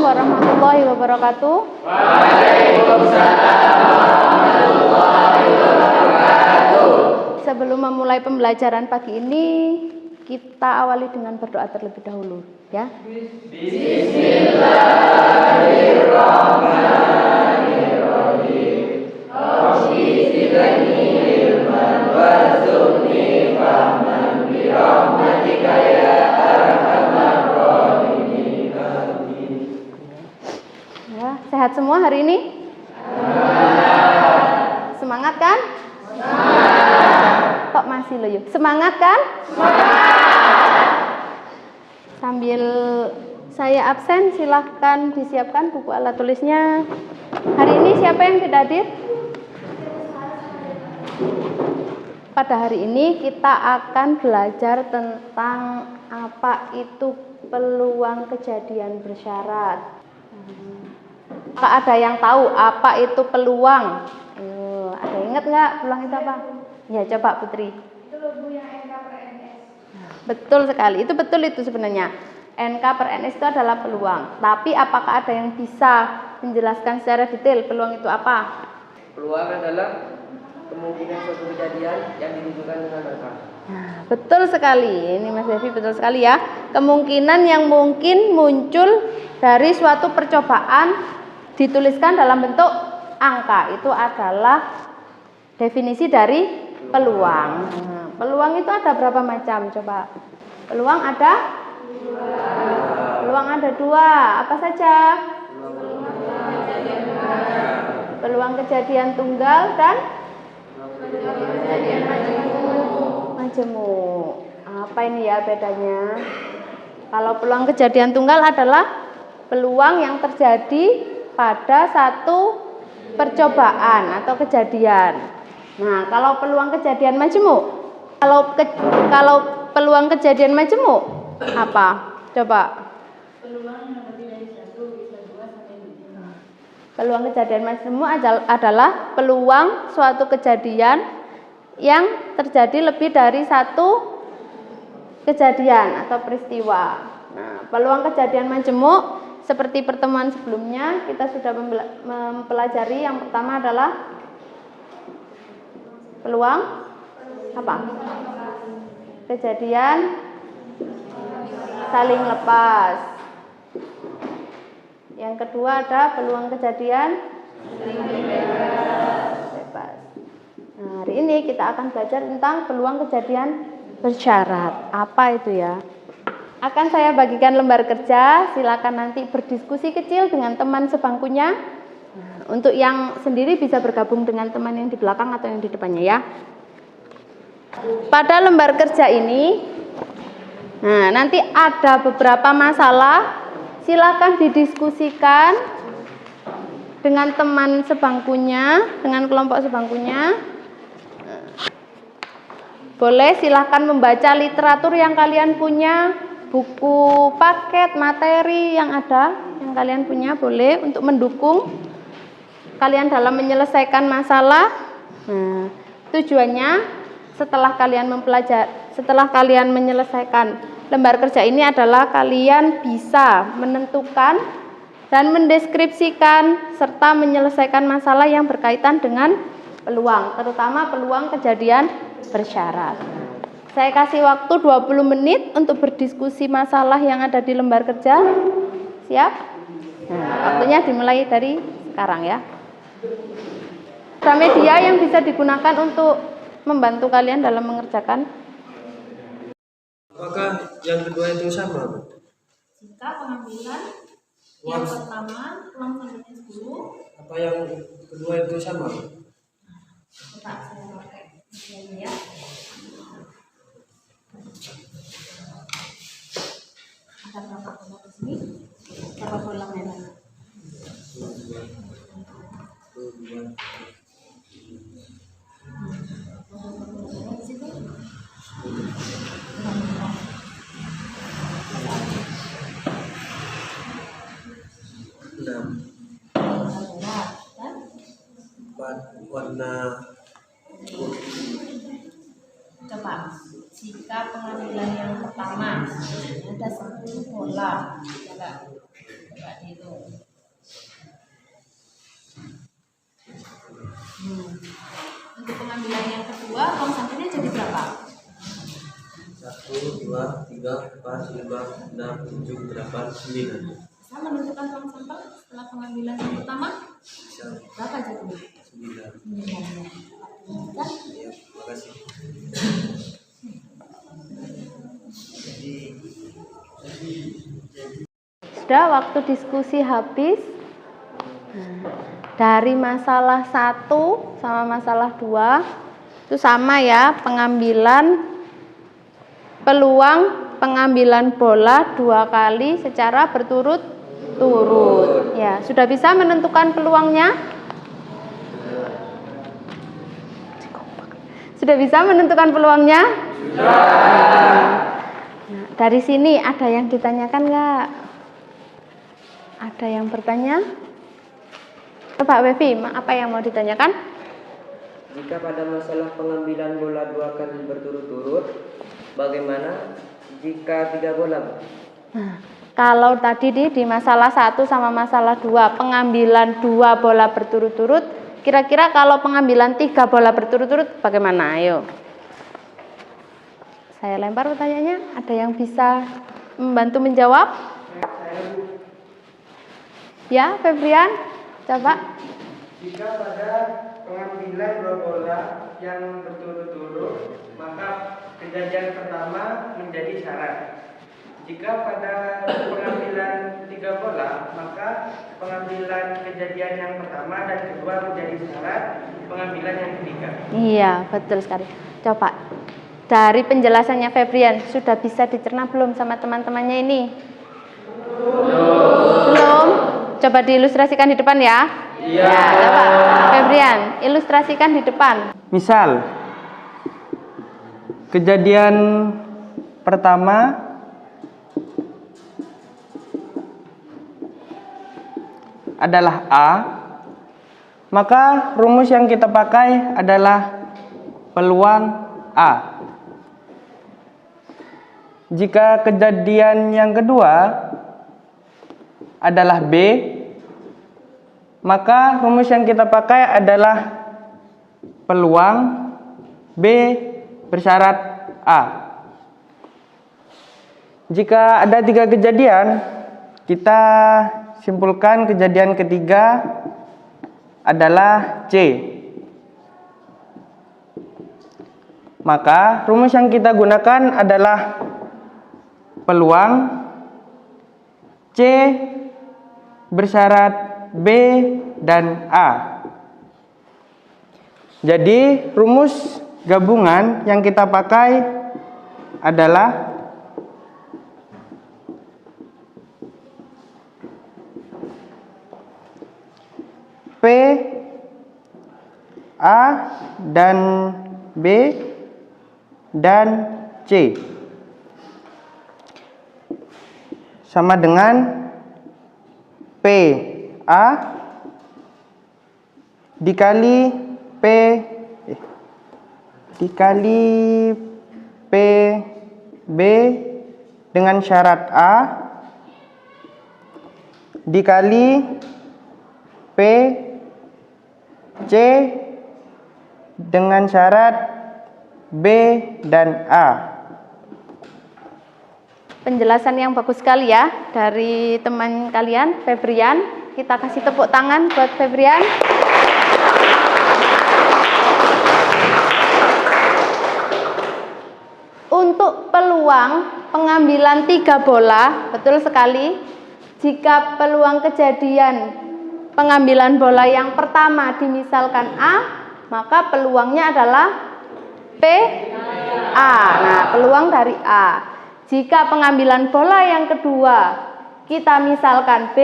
Assalamualaikum warahmatullahi wabarakatuh. Waalaikumsalam warahmatullahi wabarakatuh. Sebelum memulai pembelajaran pagi ini, kita awali dengan berdoa terlebih dahulu, ya. Bismillahirrahmanirrahim. Rabbi zidni ilman warzuqni fahman bi rahmatika ya arhamar rahimin. Amin. Ya, sehat semua hari ini? Semangat kan? Kok masih loh yuk? Semangat kan? Sambil saya absen, silahkan disiapkan buku alat tulisnya. Hari ini siapa yang tidak hadir? Pada hari ini kita akan belajar tentang apa itu peluang kejadian bersyarat. Apakah ada yang tahu apa itu peluang? Ada ingat nggak peluang itu apa? Ya coba Putri. Itu logo yang NK per NS. Betul sekali, itu betul itu sebenarnya. NK per NS itu adalah peluang. Tapi apakah ada yang bisa menjelaskan secara detail peluang itu apa? Peluang adalah kemungkinan suatu kejadian yang ditunjukkan dengan angka. Nah, betul sekali, ini Mas Devi betul sekali ya. Kemungkinan yang mungkin muncul dari suatu percobaan dituliskan dalam bentuk angka. Itu adalah definisi dari peluang. Nah, peluang itu ada berapa macam? Coba. Peluang ada? Peluang ada dua. Apa saja? Peluang kejadian tunggal dan majemuk. Apa ini ya bedanya? Kalau peluang kejadian tunggal adalah peluang yang terjadi pada satu percobaan atau kejadian. Nah, kalau peluang kejadian majemuk, kalau peluang kejadian majemuk apa? Coba. Peluang yang lebih dari 1 bisa 2 sampai 5. Peluang kejadian majemuk adalah peluang suatu kejadian yang terjadi lebih dari satu kejadian atau peristiwa. Nah, peluang kejadian majemuk seperti pertemuan sebelumnya kita sudah mempelajari. Yang pertama adalah peluang apa? Kejadian saling lepas. Yang kedua ada peluang kejadian bebas. Nah, hari ini kita akan belajar tentang peluang kejadian bersyarat. Apa itu ya? Akan saya bagikan lembar kerja, silakan nanti berdiskusi kecil dengan teman sebangkunya. Nah, untuk yang sendiri bisa bergabung dengan teman yang di belakang atau yang di depannya ya. Pada lembar kerja ini, nah nanti ada beberapa masalah. Silakan didiskusikan dengan teman sebangkunya, dengan kelompok sebangkunya. Boleh silakan membaca literatur yang kalian punya, buku, paket, materi yang ada, yang kalian punya, boleh untuk mendukung kalian dalam menyelesaikan masalah. Nah, tujuannya setelah kalian menyelesaikan lembar kerja ini adalah kalian bisa menentukan dan mendeskripsikan serta menyelesaikan masalah yang berkaitan dengan peluang, terutama peluang kejadian bersyarat. Saya kasih waktu 20 menit untuk berdiskusi masalah yang ada di lembar kerja. Siap? Nah, waktunya dimulai dari sekarang ya. Ada media yang bisa digunakan untuk membantu kalian dalam mengerjakan. Apakah yang kedua itu sama? Jika pengambilan yang pertama uang sampai 10, Apa yang kedua itu sama? coba saya pakai ini ya. Ada berapa kolom di sini? Berapa kolom merah? Di situ. Warna Coba, jika pengambilan yang pertama ada 10 bola, coba Coba dihitung. Untuk pengambilan yang kedua, uang sakunya jadi berapa? 1, 2, 3, 4, 5, 6, 7, 8, 9. Bisa menentukan uang sampel setelah pengambilan yang pertama? Berapa jadinya? 9. 9. Kan? Ya, makasih. Sudah, waktu diskusi habis. Dari masalah 1 sama masalah 2 itu sama ya, peluang pengambilan bola 2 kali secara berturut-turut. Ya, sudah bisa menentukan peluangnya? Sudah bisa menentukan peluangnya? Sudah. Nah, dari sini ada yang ditanyakan nggak? Ada yang bertanya? Pak Wevi, apa yang mau ditanyakan? Jika pada masalah pengambilan bola 2 kali berturut-turut, bagaimana jika 3 bola? Nah, kalau tadi di masalah 1 sama masalah 2, pengambilan 2 bola berturut-turut, kira-kira kalau pengambilan 3 bola berturut-turut bagaimana? Ayo. Saya lempar pertanyaannya, ada yang bisa membantu menjawab? Ya, Febrian, coba. Jika pada pengambilan 2 bola yang berturut-turut, maka kejadian pertama menjadi syarat. Jika pada pengambilan 3 bola, maka pengambilan kejadian yang pertama dan kedua menjadi syarat pengambilan yang ketiga. Iya, betul sekali. Coba, dari penjelasannya Febrian, sudah bisa dicerna belum sama teman-temannya ini? Belum? Coba diilustrasikan di depan ya. Iya. Ya, coba Febrian, ilustrasikan di depan. Misal, kejadian pertama adalah A, maka rumus yang kita pakai adalah peluang A. Jika kejadian yang kedua adalah B, maka rumus yang kita pakai adalah peluang B bersyarat A. Jika ada 3 kejadian, kita simpulkan kejadian ketiga adalah C. Maka rumus yang kita gunakan adalah peluang C bersyarat B dan A. Jadi rumus gabungan yang kita pakai adalah P, A, dan B, dan C sama dengan P, A dikali P B dengan syarat A dikali P C dengan syarat B dan A. Penjelasan yang bagus sekali ya dari teman kalian, Febrian. Kita kasih tepuk tangan buat Febrian. Untuk peluang pengambilan 3 bola, betul sekali. Jika peluang kejadian pengambilan bola yang pertama dimisalkan A, maka peluangnya adalah P, A. Nah, peluang dari A. Jika pengambilan bola yang kedua kita misalkan B,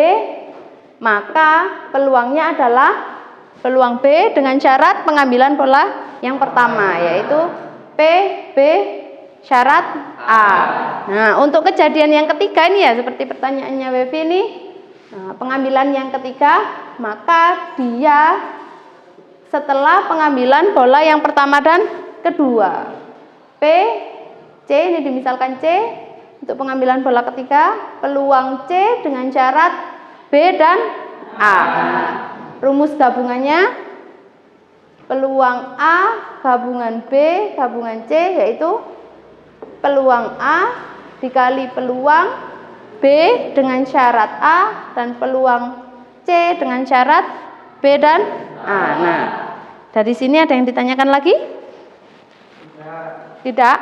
maka peluangnya adalah peluang B dengan syarat pengambilan bola yang pertama, yaitu P, B, syarat A. Nah, untuk kejadian yang ketiga ini ya, seperti pertanyaannya Wevi ini, nah, pengambilan yang ketiga, maka dia setelah pengambilan bola yang pertama dan kedua. P, C ini dimisalkan C, untuk pengambilan bola ketiga, peluang C dengan syarat B dan A. Rumus gabungannya peluang A gabungan B gabungan C yaitu peluang A dikali peluang B dengan syarat A dan peluang C dengan syarat B dan A. Nah, dari sini ada yang ditanyakan lagi? Tidak.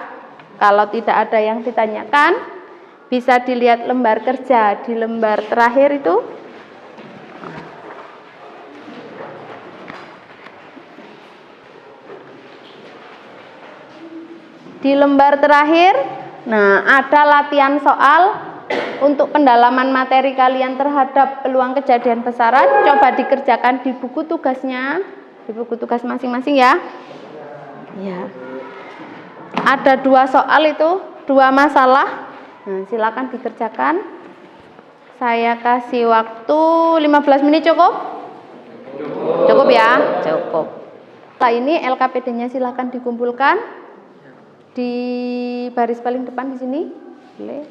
Kalau tidak ada yang ditanyakan, bisa dilihat lembar kerja di lembar terakhir itu. Di lembar terakhir, nah ada latihan soal untuk pendalaman materi kalian terhadap peluang kejadian besaran. Coba dikerjakan di buku tugasnya, di buku tugas masing-masing ya. Ya. Ada 2 soal itu, 2 masalah. Nah, silakan dikerjakan. Saya kasih waktu 15 menit cukup? Cukup ya? Cukup. Setelah ini LKPD-nya silakan dikumpulkan di baris paling depan di sini. Boleh.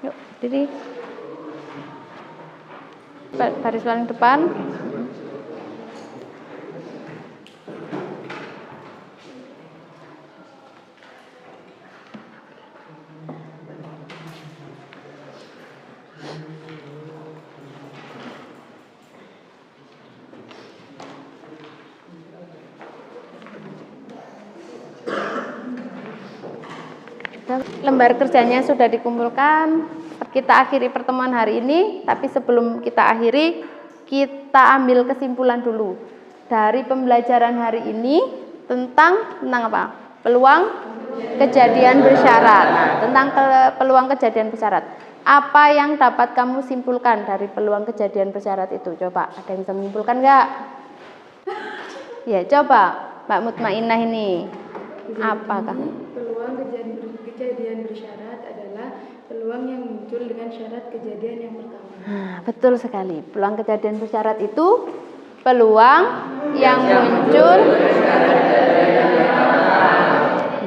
Yuk, diri. Baris paling depan. Lembar kerjanya sudah dikumpulkan. Kita akhiri pertemuan hari ini, tapi sebelum kita akhiri, kita ambil kesimpulan dulu dari pembelajaran hari ini tentang apa? Peluang kejadian bersyarat. Nah, tentang peluang kejadian bersyarat. Apa yang dapat kamu simpulkan dari peluang kejadian bersyarat itu? Coba, ada yang bisa menyimpulkan nggak? Ya, coba Mbak Mutmainah ini. Apakah? Peluang kejadian bersyarat adalah peluang yang muncul dengan syarat kejadian yang pertama. Nah, betul sekali. Peluang kejadian bersyarat itu peluang yang muncul.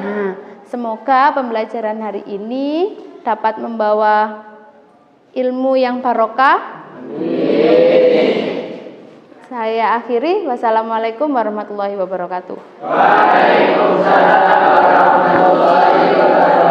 Nah, semoga pembelajaran hari ini dapat membawa ilmu yang barokah. Saya akhiri. Wassalamualaikum warahmatullahi wabarakatuh. Waalaikumsalam warahmatullahi wabarakatuh.